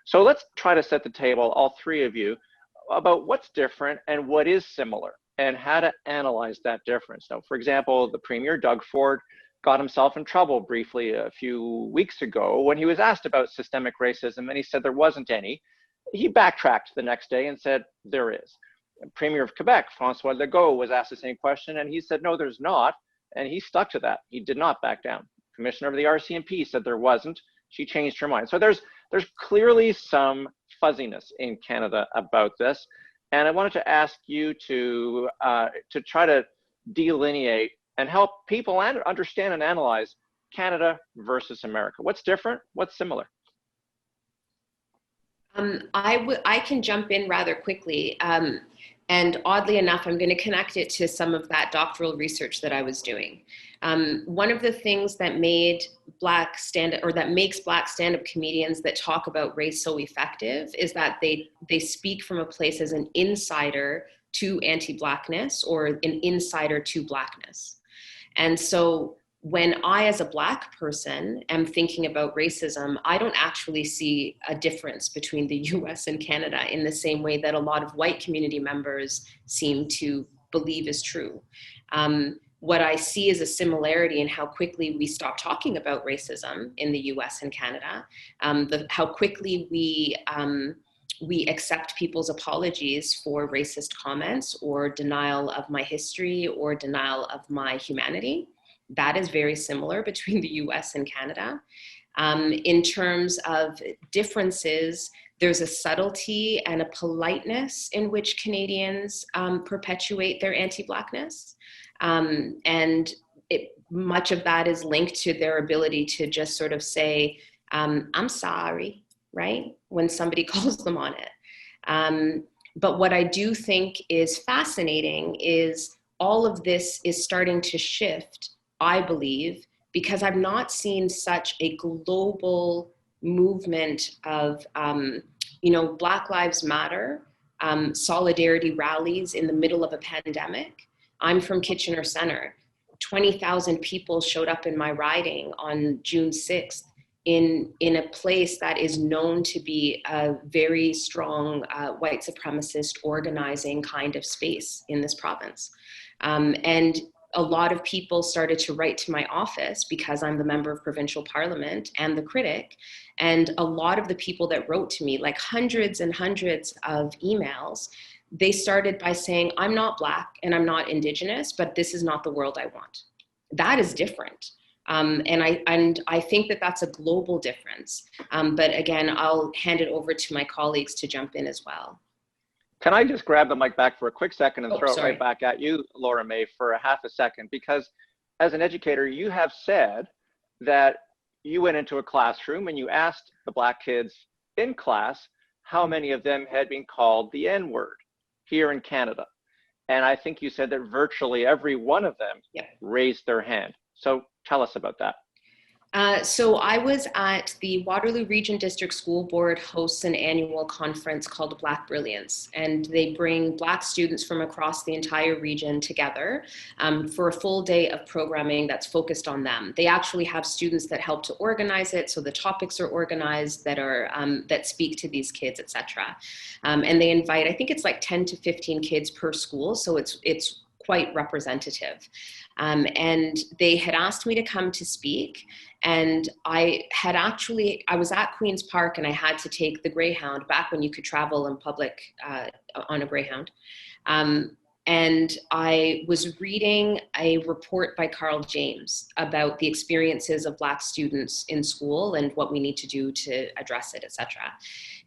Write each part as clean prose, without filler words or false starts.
So let's try to set the table, all three of you, about what's different and what is similar and how to analyze that difference. Now, for example, the Premier, Doug Ford, got himself in trouble briefly a few weeks ago when he was asked about systemic racism, and he said there wasn't any. He backtracked the next day and said there is. Premier of Quebec, Francois Legault, was asked the same question, and he said, no, there's not, and he stuck to that. He did not back down. Commissioner of the RCMP said there wasn't. She changed her mind. So there's clearly some fuzziness in Canada about this, and I wanted to ask you to try to delineate and help people understand and analyze Canada versus America. What's different? What's similar? I can jump in rather quickly. And oddly enough, I'm going to connect it to some of that doctoral research that I was doing. One of the things that makes Black stand-up comedians that talk about race so effective is that they speak from a place as an insider to anti-Blackness or an insider to Blackness. And so when I, as a Black person, am thinking about racism, I don't actually see a difference between the US and Canada in the same way that a lot of white community members seem to believe is true. What I see is a similarity in how quickly we stop talking about racism in the US and Canada, how quickly we accept people's apologies for racist comments or denial of my history or denial of my humanity. That is very similar between the US and Canada. In terms of differences, there's a subtlety and a politeness in which Canadians perpetuate their anti-Blackness. And much of that is linked to their ability to just sort of say, I'm sorry, right? When somebody calls them on it. But what I do think is fascinating is all of this is starting to shift, I believe, because I've not seen such a global movement of, Black Lives Matter, solidarity rallies in the middle of a pandemic. I'm from Kitchener Centre. 20,000 people showed up in my riding on June 6th in a place that is known to be a very strong white supremacist organizing kind of space in this province. And a lot of people started to write to my office because I'm the member of provincial parliament and the critic. And a lot of the people that wrote to me, like hundreds and hundreds of emails, they started by saying, I'm not Black and I'm not Indigenous, but this is not the world I want. That is different. And I think that that's a global difference. But again, I'll hand it over to my colleagues to jump in as well. Can I just grab the mic back for a quick second and throw it right back at you, Laura May, for a half a second? Because as an educator, you have said that you went into a classroom and you asked the Black kids in class how many of them had been called the N-word here in Canada. And I think you said that virtually every one of them raised their hand. So tell us about that. So I was at the Waterloo Region District School Board hosts an annual conference called Black Brilliance, and they bring Black students from across the entire region together for a full day of programming that's focused on them. They actually have students that help to organize it, so the topics are organized that speak to these kids, etc. And they invite, I think it's like 10 to 15 kids per school, so it's quite representative. And they had asked me to come to speak, and I was at Queen's Park and I had to take the Greyhound back when you could travel in public on a Greyhound. And I was reading a report by Carl James about the experiences of Black students in school and what we need to do to address it, etc.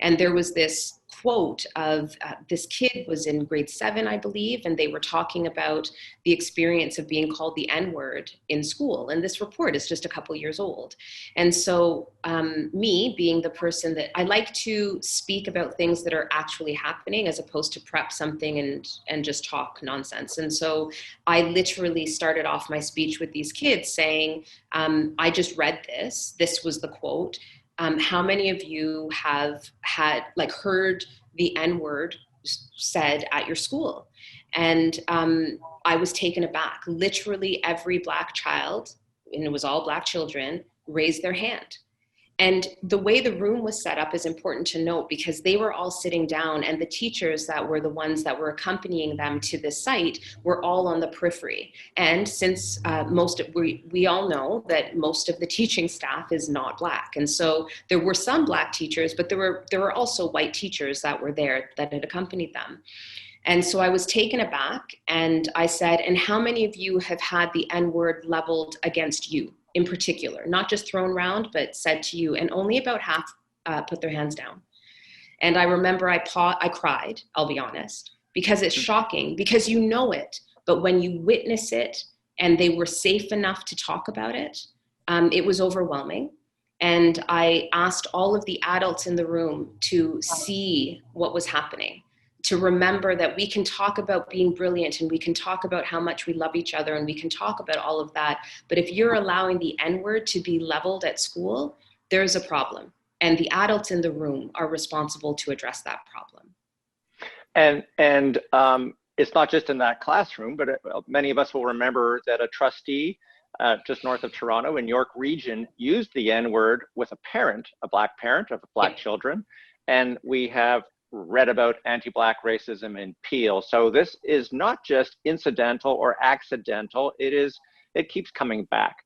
And there was this quote of this kid was in grade 7, I believe, and they were talking about the experience of being called the N-word in school. And this report is just a couple years old. And so me being the person that I like to speak about things that are actually happening as opposed to prep something and just talk nonsense. And so I literally started off my speech with these kids saying, I just read this was the quote. How many of you have heard the N-word said at your school? And I was taken aback. Literally every Black child, and it was all Black children, raised their hand. And the way the room was set up is important to note because they were all sitting down, and the teachers that were the ones that were accompanying them to the site were all on the periphery. And since we all know that most of the teaching staff is not Black, and so there were some Black teachers, but there were also white teachers that were there that had accompanied them. And so I was taken aback, and I said, and how many of you have had the N-word leveled against you in particular, not just thrown around, but said to you? And only about half put their hands down. And I remember I cried, I'll be honest, because it's shocking, because you know it, but when you witness it and they were safe enough to talk about it, it was overwhelming. And I asked all of the adults in the room to see what was happening, to remember that we can talk about being brilliant and we can talk about how much we love each other and we can talk about all of that. But if you're allowing the N-word to be leveled at school, there's a problem. And the adults in the room are responsible to address that problem. And it's not just in that classroom, but many of us will remember that a trustee just north of Toronto in York Region used the N-word with a parent, a Black parent of Black children. And we have read about anti-Black racism in Peel. So this is not just incidental or accidental, it keeps coming back.